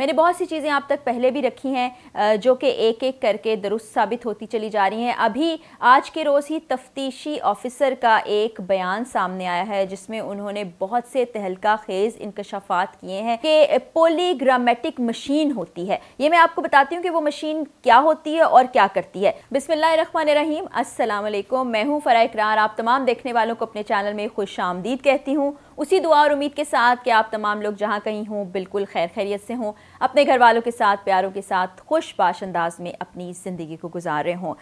میں نے بہت سی چیزیں آپ تک پہلے بھی رکھی ہیں جو کہ ایک ایک کر کے درست ثابت ہوتی چلی جا رہی ہیں۔ ابھی آج کے روز ہی تفتیشی آفیسر کا ایک بیان سامنے آیا ہے جس میں انہوں نے بہت سے تہلکہ خیز انکشافات کیے ہیں کہ پولی گرامیٹک مشین ہوتی ہے۔ یہ میں آپ کو بتاتی ہوں کہ وہ مشین کیا ہوتی ہے اور کیا کرتی ہے۔ بسم اللہ الرحمن الرحیم، السلام علیکم، میں ہوں فرح اقرار، آپ تمام دیکھنے والوں کو اپنے چینل میں خوش آمدید کہتی ہوں، اسی دعا اور امید کے ساتھ کہ آپ تمام لوگ جہاں کہیں ہوں بالکل خیر خیریت سے ہوں، اپنے گھر والوں کے ساتھ، پیاروں کے ساتھ خوش باش انداز میں اپنی زندگی کو گزار رہے ہوں۔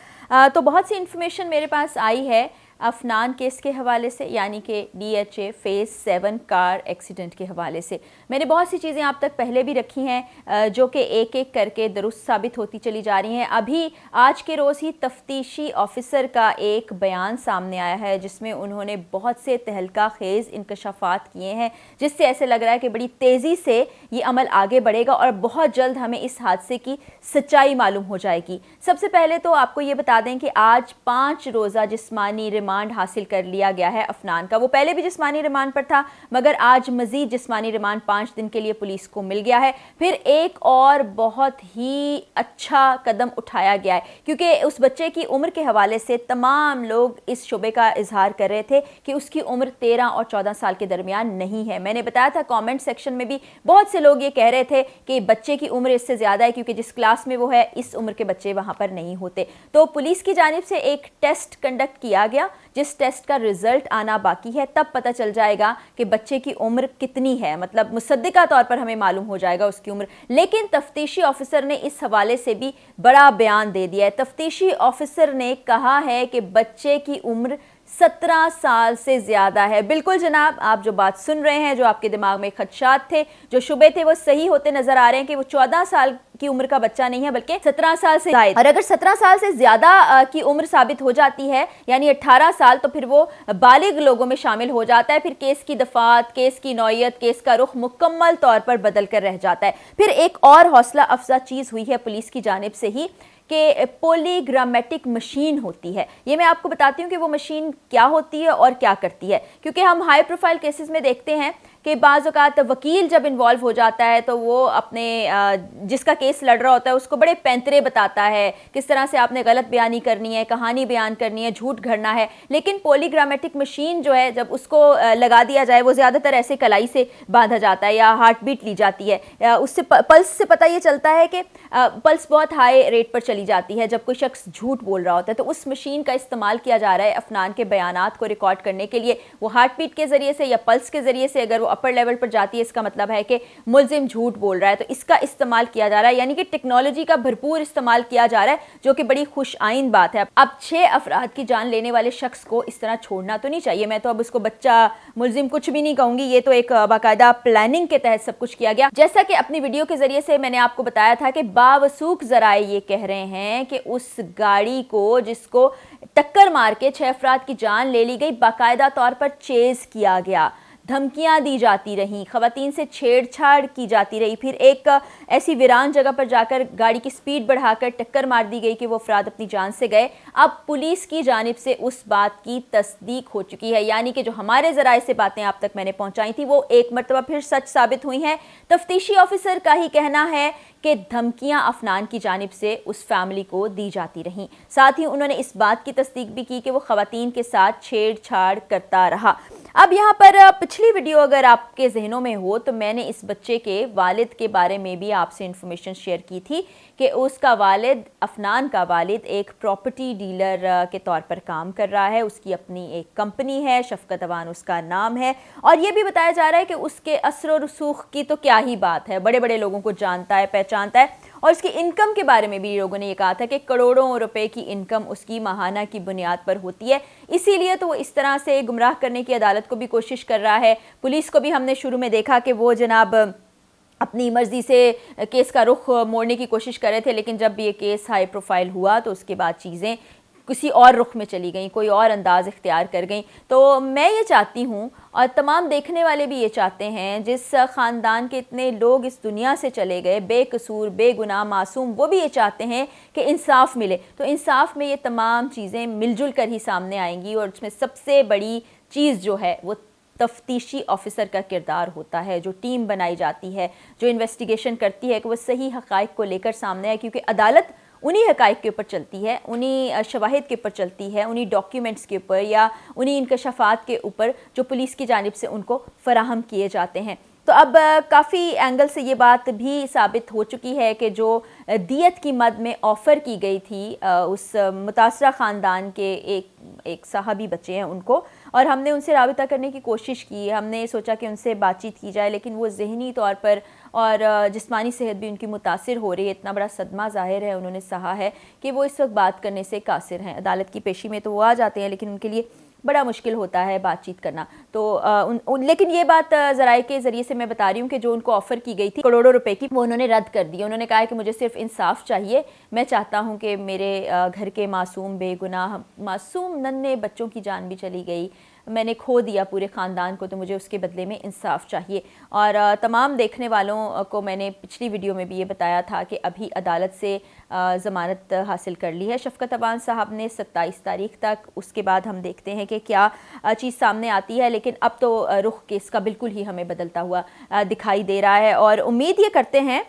تو بہت سی انفارمیشن میرے پاس آئی ہے افنان کیس کے حوالے سے، یعنی کہ DHA فیز 7 کار ایکسیڈنٹ کے حوالے سے۔ میں نے بہت سی چیزیں آپ تک پہلے بھی رکھی ہیں جو کہ ایک ایک کر کے درست ثابت ہوتی چلی جا رہی ہیں۔ ابھی آج کے روز ہی تفتیشی آفیسر کا ایک بیان سامنے آیا ہے جس میں انہوں نے بہت سے تہلکہ خیز انکشافات کیے ہیں جس سے ایسے لگ رہا ہے کہ بڑی تیزی سے یہ عمل آگے بڑھے گا اور بہت جلد ہمیں اس حادثے کی سچائی معلوم ہو جائے گی۔ سب سے پہلے تو آپ کو یہ بتا دیں کہ آج 5 روزہ جسمانی ریمانڈ حاصل کر لیا گیا ہے افنان کا۔ وہ پہلے بھی جسمانی ریمانڈ پر تھا مگر آج مزید جسمانی ریمانڈ 5 دن کے لیے پولیس کو مل گیا ہے۔ پھر ایک اور بہت ہی اچھا قدم اٹھایا گیا ہے کیونکہ اس بچے کی عمر کے حوالے سے تمام لوگ اس شبے کا اظہار کر رہے تھے کہ اس کی عمر 13 اور 14 سال کے درمیان نہیں ہے۔ میں نے بتایا تھا کامنٹ سیکشن میں بھی بہت سے لوگ یہ کہہ رہے تھے کہ بچے کی عمر اس سے زیادہ ہے کیونکہ جس کلاس میں وہ ہے اس عمر کے بچے وہاں پر نہیں ہوتے۔ تو پولیس کی جانب سے ایک ٹیسٹ کنڈکٹ کیا گیا جس ٹیسٹ کا رزلٹ آنا باقی ہے، تب پتہ چل جائے گا کہ بچے کی عمر کتنی ہے، مطلب مصدقہ طور پر ہمیں معلوم ہو جائے گا اس کی عمر۔ لیکن تفتیشی آفیسر نے اس حوالے سے بھی بڑا بیان دے دیا ہے۔ تفتیشی آفیسر نے کہا ہے کہ بچے کی عمر 17 سال سے زیادہ ہے۔ بالکل جناب، آپ جو بات سن رہے ہیں، جو آپ کے دماغ میں خدشات تھے، جو شبے تھے، وہ صحیح ہوتے نظر آ رہے ہیں کہ وہ 14 سال کی عمر کا بچہ نہیں ہے بلکہ 17 سال سے زائد۔ اور اگر 17 سال سے زیادہ کی عمر ثابت ہو جاتی ہے یعنی 18 سال، تو پھر وہ بالغ لوگوں میں شامل ہو جاتا ہے۔ پھر کیس کی دفعات، کیس کی نوعیت، کیس کا رخ مکمل طور پر بدل کر رہ جاتا ہے۔ پھر ایک اور حوصلہ افزا چیز ہوئی ہے پولیس کی جانب سے ہی کہ پولی گرامیٹک مشین ہوتی ہے۔ یہ میں آپ کو بتاتی ہوں کہ وہ مشین کیا ہوتی ہے اور کیا کرتی ہے، کیونکہ ہم ہائی پروفائل کیسز میں دیکھتے ہیں کہ بعض اوقات وکیل جب انوالو ہو جاتا ہے تو وہ اپنے جس کا کیس لڑ رہا ہوتا ہے اس کو بڑے پینترے بتاتا ہے، کس طرح سے آپ نے غلط بیانی کرنی ہے، کہانی بیان کرنی ہے، جھوٹ گھڑنا ہے۔ لیکن پولی گرامیٹک مشین جو ہے، جب اس کو لگا دیا جائے، وہ زیادہ تر ایسے کلائی سے باندھا جاتا ہے یا ہارٹ بیٹ لی جاتی ہے، اس سے پلس سے پتہ یہ چلتا ہے کہ پلس بہت ہائی ریٹ پر چلی جاتی ہے جب کوئی شخص جھوٹ بول رہا ہوتا ہے۔ تو اس مشین کا استعمال کیا جا رہا ہے افنان کے بیانات کو ریکارڈ کرنے کے لیے۔ وہ ہارٹ بیٹ کے ذریعے سے یا پلس کے ذریعے سے اگر وہ اپر لیول پر جاتی ہے، اس کا مطلب ہے کہ ملزم جھوٹ بول رہا ہے۔ تو اس کا استعمال کیا جا رہا ہے، یعنی کہ ٹیکنالوجی کا بھرپور استعمال کیا جا رہا ہے، جو کہ بڑی خوش آئند بات ہے۔ اب 6 افراد کی جان لینے والے شخص کو اس طرح چھوڑنا تو نہیں چاہیے۔ میں تو اب اس کو بچہ، ملزم کچھ بھی نہیں کہوں گی، یہ تو ایک باقاعدہ پلاننگ کے تحت سب کچھ کیا گیا۔ جیسا کہ اپنی ویڈیو کے ذریعے سے میں نے آپ کو بتایا تھا کہ باوثوق ذرائع یہ کہہ رہے ہیں کہ اس گاڑی کو، جس کو ٹکر مار کے 6 افراد کی جان لے لی گئی، باقاعدہ طور پر چیز کیا گیا، دھمکیاں دی جاتی رہیں، خواتین سے چھیڑ چھاڑ کی جاتی رہی، پھر ایک ایسی ویران جگہ پر جا کر گاڑی کی سپیڈ بڑھا کر ٹکر مار دی گئی کہ وہ افراد اپنی جان سے گئے۔ اب پولیس کی جانب سے اس بات کی تصدیق ہو چکی ہے، یعنی کہ جو ہمارے ذرائع سے باتیں آپ تک میں نے پہنچائی تھی وہ ایک مرتبہ پھر سچ ثابت ہوئی ہیں۔ تفتیشی آفیسر کا ہی کہنا ہے کہ دھمکیاں افنان کی جانب سے اس فیملی کو دی جاتی رہیں۔ ساتھ ہی انہوں نے اس بات کی تصدیق بھی کی کہ وہ خواتین کے ساتھ چھیڑ چھاڑ کرتا رہا۔ اب یہاں پر پچھلی ویڈیو اگر آپ کے ذہنوں میں ہو تو میں نے اس بچے کے والد کے بارے میں بھی آپ سے انفارمیشن شیئر کی تھی کہ اس کا والد، افنان کا والد، ایک پراپرٹی ڈیلر کے طور پر کام کر رہا ہے۔ اس کی اپنی ایک کمپنی ہے، شفقت اوان اس کا نام ہے، اور یہ بھی بتایا جا رہا ہے کہ اس کے اثر و رسوخ کی تو کیا ہی بات ہے، بڑے بڑے لوگوں کو جانتا ہے، پہچانتا ہے۔ اور اس کی انکم کے بارے میں بھی لوگوں نے یہ کہا تھا کہ کروڑوں روپے کی انکم اس کی ماہانہ کی بنیاد پر ہوتی ہے، اسی لیے تو وہ اس طرح سے گمراہ کرنے کی عدالت کو بھی کوشش کر رہا ہے۔ پولیس کو بھی ہم نے شروع میں دیکھا کہ وہ جناب اپنی مرضی سے کیس کا رخ موڑنے کی کوشش کر رہے تھے، لیکن جب یہ کیس ہائی پروفائل ہوا تو اس کے بعد چیزیں کسی اور رخ میں چلی گئیں، کوئی اور انداز اختیار کر گئیں۔ تو میں یہ چاہتی ہوں اور تمام دیکھنے والے بھی یہ چاہتے ہیں، جس خاندان کے اتنے لوگ اس دنیا سے چلے گئے بے قصور، بے گناہ، معصوم، وہ بھی یہ چاہتے ہیں کہ انصاف ملے۔ تو انصاف میں یہ تمام چیزیں مل جل کر ہی سامنے آئیں گی، اور اس میں سب سے بڑی چیز جو ہے وہ تفتیشی آفیسر کا کردار ہوتا ہے، جو ٹیم بنائی جاتی ہے، جو انویسٹیگیشن کرتی ہے کہ وہ صحیح حقائق کو لے کر سامنے آئے، کیونکہ عدالت انہی حقائق کے اوپر چلتی ہے، انہی شواہد کے اوپر چلتی ہے، انہی ڈاکیومنٹس کے اوپر یا انہی انکشافات کے اوپر جو پولیس کی جانب سے ان کو فراہم کیے جاتے ہیں۔ تو اب کافی اینگل سے یہ بات بھی ثابت ہو چکی ہے کہ جو دیت کی مد میں آفر کی گئی تھی اس متاثرہ خاندان کے ایک صحابی بچے ہیں ان کو، اور ہم نے ان سے رابطہ کرنے کی کوشش کی، ہم نے سوچا کہ ان سے بات چیت کی جائے، لیکن وہ ذہنی طور پر اور جسمانی صحت بھی ان کی متاثر ہو رہی ہے، اتنا بڑا صدمہ ظاہر ہے انہوں نے سہا ہے کہ وہ اس وقت بات کرنے سے قاصر ہیں۔ عدالت کی پیشی میں تو وہ آ جاتے ہیں لیکن ان کے لیے بڑا مشکل ہوتا ہے بات چیت کرنا۔ تو لیکن یہ بات ذرائع کے ذریعے سے میں بتا رہی ہوں کہ جو ان کو آفر کی گئی تھی کروڑوں روپے کی، وہ انہوں نے رد کر دی۔ انہوں نے کہا کہ مجھے صرف انصاف چاہیے، میں چاہتا ہوں کہ میرے گھر کے معصوم بے گناہ معصوم ننھے بچوں کی جان بھی چلی گئی، میں نے کھو دیا پورے خاندان کو، تو مجھے اس کے بدلے میں انصاف چاہیے۔ اور تمام دیکھنے والوں کو میں نے پچھلی ویڈیو میں بھی یہ بتایا تھا کہ ابھی عدالت سے ضمانت حاصل کر لی ہے شفقت عوان صاحب نے 27 تاریخ تک، اس کے بعد ہم دیکھتے ہیں کہ کیا چیز سامنے آتی ہے، لیکن اب تو رخ کیس کا بالکل ہی ہمیں بدلتا ہوا دکھائی دے رہا ہے، اور امید یہ کرتے ہیں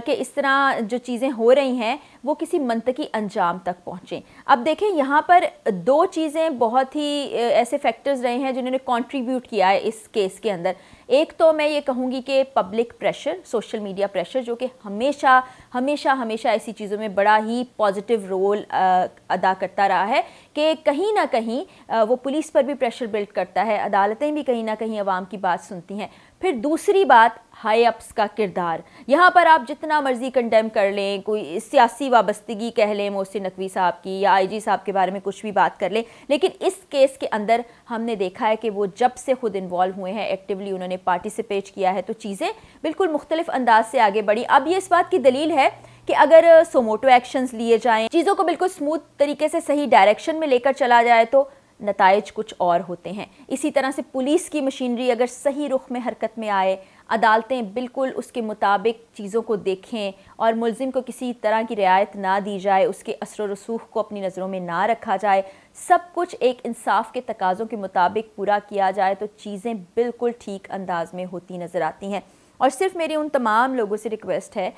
کہ اس طرح جو چیزیں ہو رہی ہیں وہ کسی منطقی انجام تک پہنچیں۔ اب دیکھیں یہاں پر دو چیزیں بہت ہی ایسے فیکٹرز رہے ہیں جنہوں نے کنٹریبیوٹ کیا ہے اس کیس کے اندر۔ ایک تو میں یہ کہوں گی کہ public pressure, social media pressure, جو کہ ہمیشہ ایسی چیزوں میں بڑا ہی پازیٹیو رول ادا کرتا رہا ہے کہ کہیں نہ کہیں وہ پولیس پر بھی پریشر بلڈ کرتا ہے، عدالتیں بھی کہیں نہ کہیں عوام کی بات سنتی ہیں۔ پھر دوسری بات ہائی اپس کا کردار، یہاں پر آپ جتنا مرضی کنڈیم کر لیں، کوئی سیاسی وابستگی کہہ لیں محسن نقوی صاحب کی یا آئی جی صاحب کے بارے میں کچھ بھی بات کر لیں، لیکن اس کیس کے اندر ہم نے دیکھا ہے کہ وہ جب سے خود انوالو ہوئے ہیں، ایکٹیولی انہوں نے پارٹیسپیٹ کیا ہے، تو چیزیں بالکل مختلف انداز سے آگے بڑھی۔ اب یہ اس بات کی دلیل ہے کہ اگر سوموٹو ایکشنز لیے جائیں، چیزوں کو بالکل سموتھ طریقے سے صحیح ڈائریکشن میں لے کر چلا جائے تو نتائج کچھ اور ہوتے ہیں۔ اسی طرح سے پولیس کی مشینری اگر صحیح رخ میں حرکت میں آئے، عدالتیں بالکل اس کے مطابق چیزوں کو دیکھیں اور ملزم کو کسی طرح کی رعایت نہ دی جائے، اس کے اثر و رسوخ کو اپنی نظروں میں نہ رکھا جائے، سب کچھ ایک انصاف کے تقاضوں کے مطابق پورا کیا جائے، تو چیزیں بالکل ٹھیک انداز میں ہوتی نظر آتی ہیں۔ اور صرف میری ان تمام لوگوں سے ریکویسٹ ہے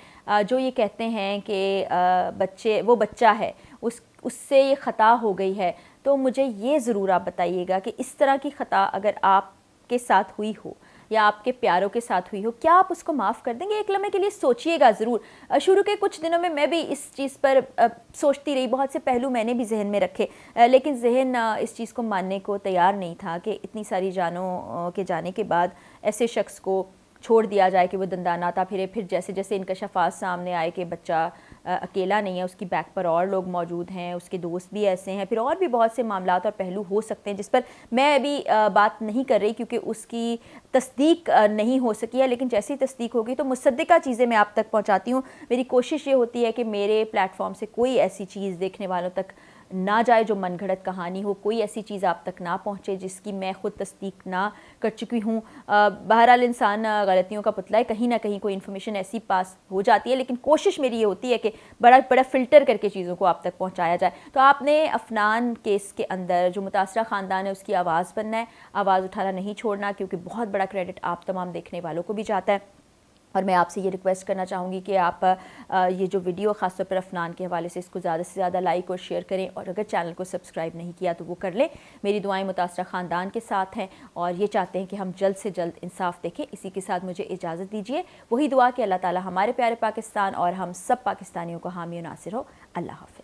جو یہ کہتے ہیں کہ وہ بچہ ہے، اس سے یہ خطا ہو گئی ہے، تو مجھے یہ ضرور آپ بتائیے گا کہ اس طرح کی خطا اگر آپ کے ساتھ ہوئی ہو یا آپ کے پیاروں کے ساتھ ہوئی ہو، کیا آپ اس کو معاف کر دیں گے؟ ایک لمحے کے لیے سوچئے گا ضرور۔ شروع کے کچھ دنوں میں بھی اس چیز پر سوچتی رہی، بہت سے پہلو میں نے بھی ذہن میں رکھے، لیکن ذہن اس چیز کو ماننے کو تیار نہیں تھا کہ اتنی ساری جانوں کے جانے کے بعد ایسے شخص کو چھوڑ دیا جائے کہ وہ دنداناتا پھرے۔ پھر جیسے جیسے انکشافات سامنے آئے کہ بچہ اکیلا نہیں ہے، اس کی بیک پر اور لوگ موجود ہیں، اس کے دوست بھی ایسے ہیں، پھر اور بھی بہت سے معاملات اور پہلو ہو سکتے ہیں جس پر میں ابھی بات نہیں کر رہی کیونکہ اس کی تصدیق نہیں ہو سکی ہے، لیکن جیسی تصدیق ہوگی تو مصدقہ چیزیں میں آپ تک پہنچاتی ہوں۔ میری کوشش یہ ہوتی ہے کہ میرے پلیٹ فارم سے کوئی ایسی چیز دیکھنے والوں تک نہ جائے جو من گھڑت کہانی ہو، کوئی ایسی چیز آپ تک نہ پہنچے جس کی میں خود تصدیق نہ کر چکی ہوں۔ بہرحال انسان غلطیوں کا پتلا ہے، کہیں نہ کہیں کوئی انفارمیشن ایسی پاس ہو جاتی ہے، لیکن کوشش میری یہ ہوتی ہے کہ بڑا فلٹر کر کے چیزوں کو آپ تک پہنچایا جائے۔ تو آپ نے عفنان کیس کے اندر جو متاثرہ خاندان ہے اس کی آواز بننا ہے، آواز اٹھانا نہیں چھوڑنا، کیونکہ بہت بڑا کریڈٹ آپ تمام دیکھنے والوں کو بھی جاتا ہے۔ اور میں آپ سے یہ ریکویسٹ کرنا چاہوں گی کہ آپ یہ جو ویڈیو خاص طور پر عفنان کے حوالے سے اس کو زیادہ سے زیادہ لائک اور شیئر کریں، اور اگر چینل کو سبسکرائب نہیں کیا تو وہ کر لیں۔ میری دعائیں متاثرہ خاندان کے ساتھ ہیں اور یہ چاہتے ہیں کہ ہم جلد سے جلد انصاف دیکھیں۔ اسی کے ساتھ مجھے اجازت دیجیے، وہی دعا کہ اللہ تعالی ہمارے پیارے پاکستان اور ہم سب پاکستانیوں کو حامی و ناصر ہو۔ اللہ حافظ۔